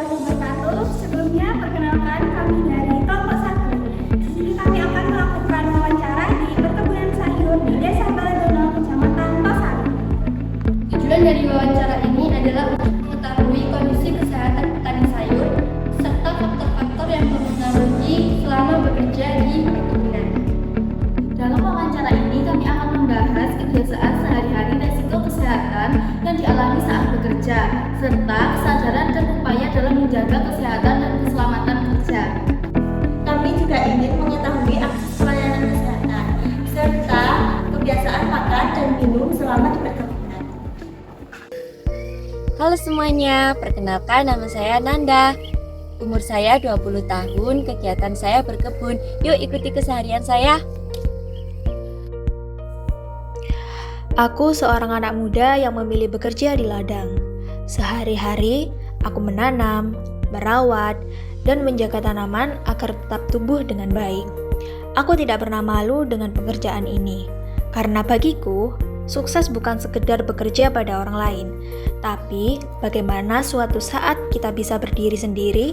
warahmatullahi wabarakatuh. Sebelumnya, perkenalkan kami dari kelompok 1. Di sini kami akan melakukan wawancara di perkebunan sayur di Desa Baladono, Kecamatan Tosari. Tujuan dari wawancara ini adalah untuk mengetahui kondisi kesehatan petani sayur serta faktor-faktor yang mempengaruhi selama bekerja di perkebunan. Dalam wawancara ini kami akan membahas kebiasaan sehari-hari resiko kesehatan yang dialami saat bekerja, serta kesadaran dan upaya dalam menjaga kesehatan dan keselamatan kerja. Kami juga ingin mengetahui akses pelayanan kesehatan, serta kebiasaan makan dan minum selama di perkebunan. Halo semuanya, perkenalkan nama saya Nanda. Umur saya 20 tahun, kegiatan saya berkebun. Yuk ikuti keseharian saya. Aku seorang anak muda yang memilih bekerja di ladang. Sehari-hari, aku menanam, merawat, dan menjaga tanaman agar tetap tumbuh dengan baik. Aku tidak pernah malu dengan pekerjaan ini, karena bagiku, sukses bukan sekedar bekerja pada orang lain, tapi bagaimana suatu saat kita bisa berdiri sendiri,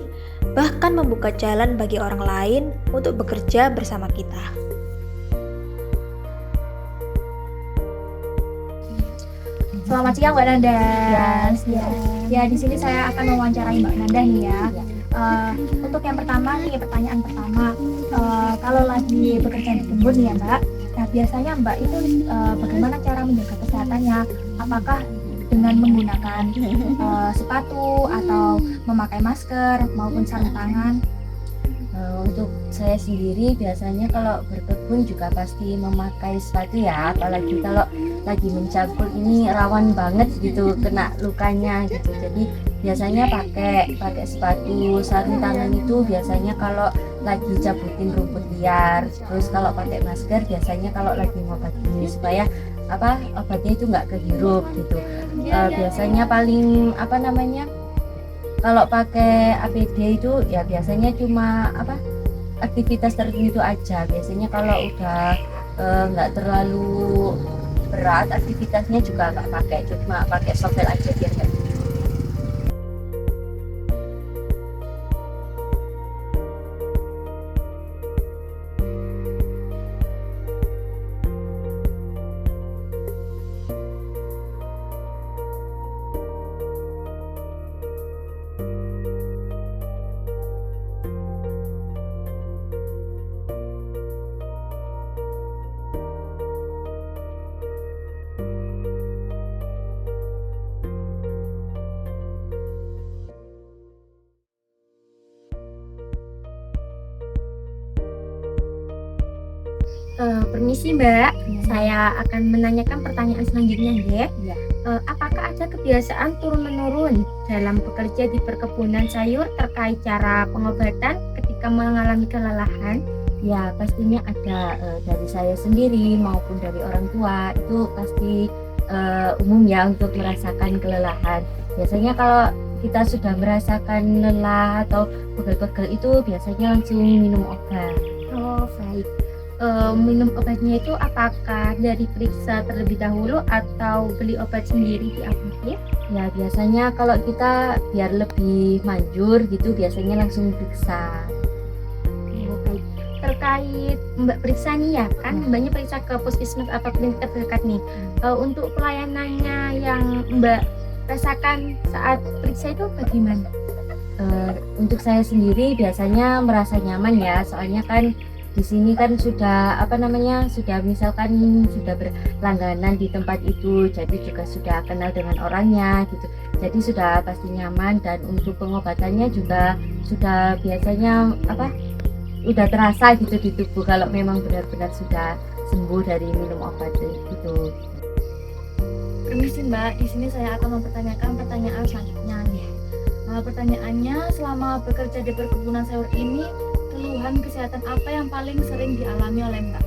bahkan membuka jalan bagi orang lain untuk bekerja bersama kita. Selamat siang Mbak Nanda. Ya, di sini saya akan mewawancarai Mbak Nanda nih ya. Untuk yang pertama nih, pertanyaan pertama, kalau lagi bekerja di kebun nih ya Mbak, nah biasanya Mbak itu bagaimana cara menjaga kesehatannya? Apakah dengan menggunakan sepatu atau memakai masker maupun sarung tangan? Untuk saya sendiri biasanya kalau berkebun juga pasti memakai sepatu ya, apalagi kalau lagi mencangkul ini rawan banget gitu kena lukanya gitu. Jadi biasanya pakai sepatu. Sarung tangan itu biasanya kalau lagi cabutin rumput liar. Terus kalau pakai masker biasanya kalau lagi ngobat ini supaya obatnya itu nggak kehirup gitu. Biasanya paling kalau pakai APD itu ya biasanya cuma aktivitas tertentu aja. Biasanya kalau udah nggak terlalu berat aktivitasnya juga nggak pakai, cuma pakai sovel aja biar nggak. Permisi Mbak, saya akan menanyakan pertanyaan selanjutnya ya. Apakah ada kebiasaan turun-menurun dalam bekerja di perkebunan sayur terkait cara pengobatan ketika mengalami kelelahan? Ya pastinya ada, dari saya sendiri maupun dari orang tua itu pasti umum ya untuk merasakan kelelahan. Biasanya kalau kita sudah merasakan lelah atau pegel-pegel itu biasanya langsung minum obat. Oh baik. Minum obatnya itu apakah dari periksa terlebih dahulu atau beli obat sendiri di apotek? Ya biasanya kalau kita biar lebih manjur gitu biasanya langsung periksa. Oh, baik. Terkait Mbak periksa nih ya kan, Mbaknya periksa ke puskesmas atau klinik terdekat nih. Untuk pelayanannya yang Mbak rasakan saat periksa itu bagaimana? Untuk saya sendiri biasanya merasa nyaman ya, soalnya kan di sini kan sudah sudah berlangganan di tempat itu, jadi juga sudah kenal dengan orangnya gitu, jadi sudah pasti nyaman. Dan untuk pengobatannya juga sudah biasanya udah terasa gitu di tubuh kalau memang benar-benar sudah sembuh dari minum obat itu. Permisi Mbak, di sini saya akan mempertanyakan pertanyaan selanjutnya nih. Pertanyaannya, selama bekerja di perkebunan sayur ini, keluhan kesehatan apa yang paling sering dialami oleh Mbak?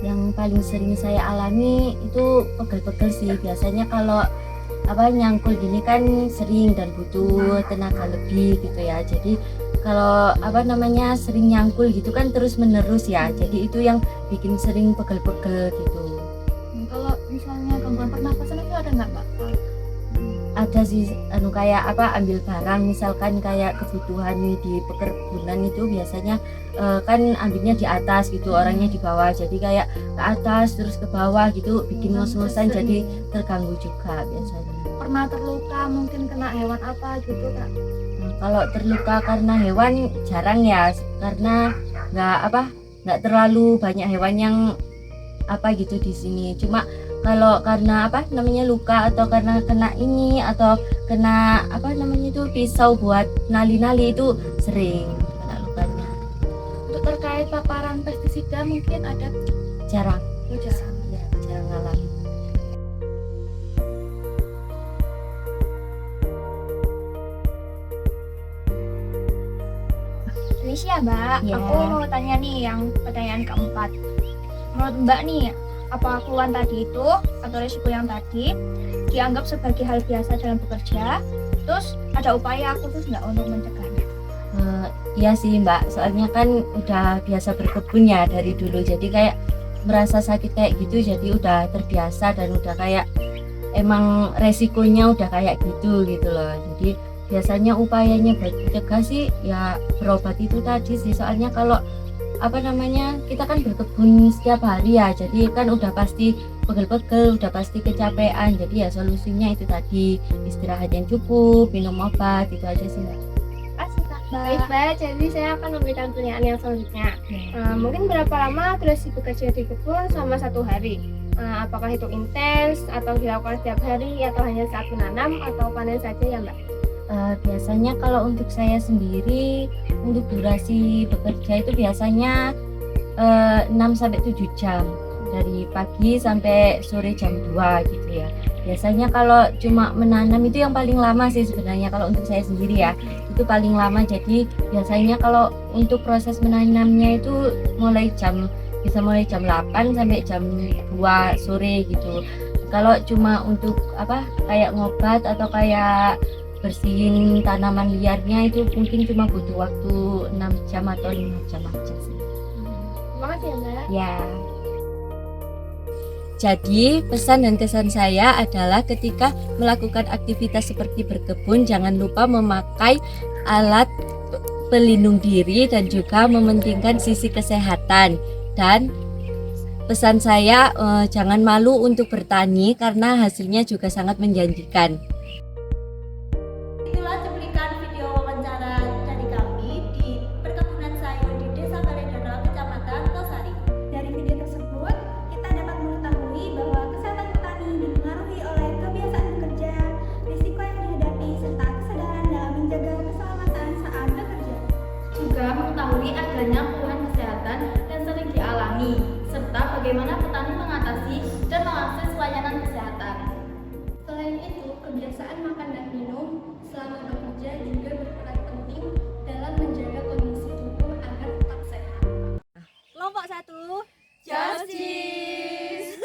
Yang paling sering saya alami itu pegel-pegel sih. Biasanya kalau nyangkul gini kan sering dan butuh tenaga lebih gitu ya. Jadi kalau sering nyangkul gitu kan terus menerus ya. Jadi itu yang bikin sering pegel-pegel gitu. Kalau misalnya gangguan pernapasan itu ada nggak Mbak? ada sih kayak apa, ambil barang misalkan kayak kebutuhan di perkebunan itu biasanya kan ambilnya di atas gitu, orangnya di bawah, jadi kayak ke atas terus ke bawah gitu, bikin ngos-ngosan, jadi terganggu juga biasanya. Pernah terluka mungkin kena hewan apa gitu Kak? Kalau terluka karena hewan jarang ya, karena nggak terlalu banyak hewan yang apa gitu di sini. Cuma kalau karena luka atau karena kena ini atau kena itu pisau buat nali-nali itu sering kena lukanya. Untuk terkait paparan pestisida mungkin ada Jarang. jarang. Ya, jarang ngalamin. Permisi ya Mbak, Ya. aku mau tanya nih yang pertanyaan keempat. Menurut Mbak nih, apa keluhan tadi itu atau risiko yang tadi dianggap sebagai hal biasa dalam bekerja? Terus ada upaya khusus nggak untuk mencegahnya? Iya sih Mbak, soalnya kan udah biasa berkebun ya dari dulu, jadi kayak merasa sakit kayak gitu, jadi udah terbiasa dan udah kayak emang resikonya udah kayak gitu loh. Jadi biasanya upayanya buat mencegah sih ya berobat itu tadi sih, soalnya kalau kita kan berkebun setiap hari ya, jadi kan udah pasti pegel-pegel, udah pasti kecapean, jadi ya solusinya itu tadi, istirahat yang cukup, minum obat, itu aja sih Mbak. Kasih Kak. Baik Mbak, jadi saya akan memberikan pertanyaan yang selanjutnya. Mungkin berapa lama durasi bekerja di kebun selama 1 hari? Apakah itu intens atau dilakukan setiap hari atau hanya saat menanam atau panen saja ya Mbak? Biasanya kalau untuk saya sendiri untuk durasi bekerja itu biasanya 6-7 jam dari pagi sampai sore jam 2 gitu ya. Biasanya kalau cuma menanam itu yang paling lama sih sebenarnya, kalau untuk saya sendiri ya itu paling lama. Jadi biasanya kalau untuk proses menanamnya itu bisa mulai jam 8 sampai jam 2 sore gitu. Kalau cuma untuk kayak ngobat atau kayak bersihin tanaman liarnya itu mungkin cuma butuh waktu 6 jam atau 5 jam aja sih. Terima kasih ya Mbak. Ya. Jadi pesan dan kesan saya adalah ketika melakukan aktivitas seperti berkebun, jangan lupa memakai alat pelindung diri dan juga mementingkan sisi kesehatan. Dan pesan saya jangan malu untuk bertani karena hasilnya juga sangat menjanjikan. Itulah cuplikan video wawancara dari kami di perkebunan sayur di Desa Baledono, Kecamatan Tosari. Dari video tersebut, kita dapat mengetahui bahwa kesehatan petani dipengaruhi oleh kebiasaan bekerja, risiko yang dihadapi, serta kesadaran dalam menjaga keselamatan saat bekerja. Juga mengetahui adanya keluhan kesehatan yang sering dialami, serta bagaimana petani mengatasi dan mengakses layanan kesehatan. Selain itu, kebiasaan makan dan minum selama bekerja juga berperan penting dalam menjaga kondisi tubuh agar tetap sehat. Kelompok 1, Justice!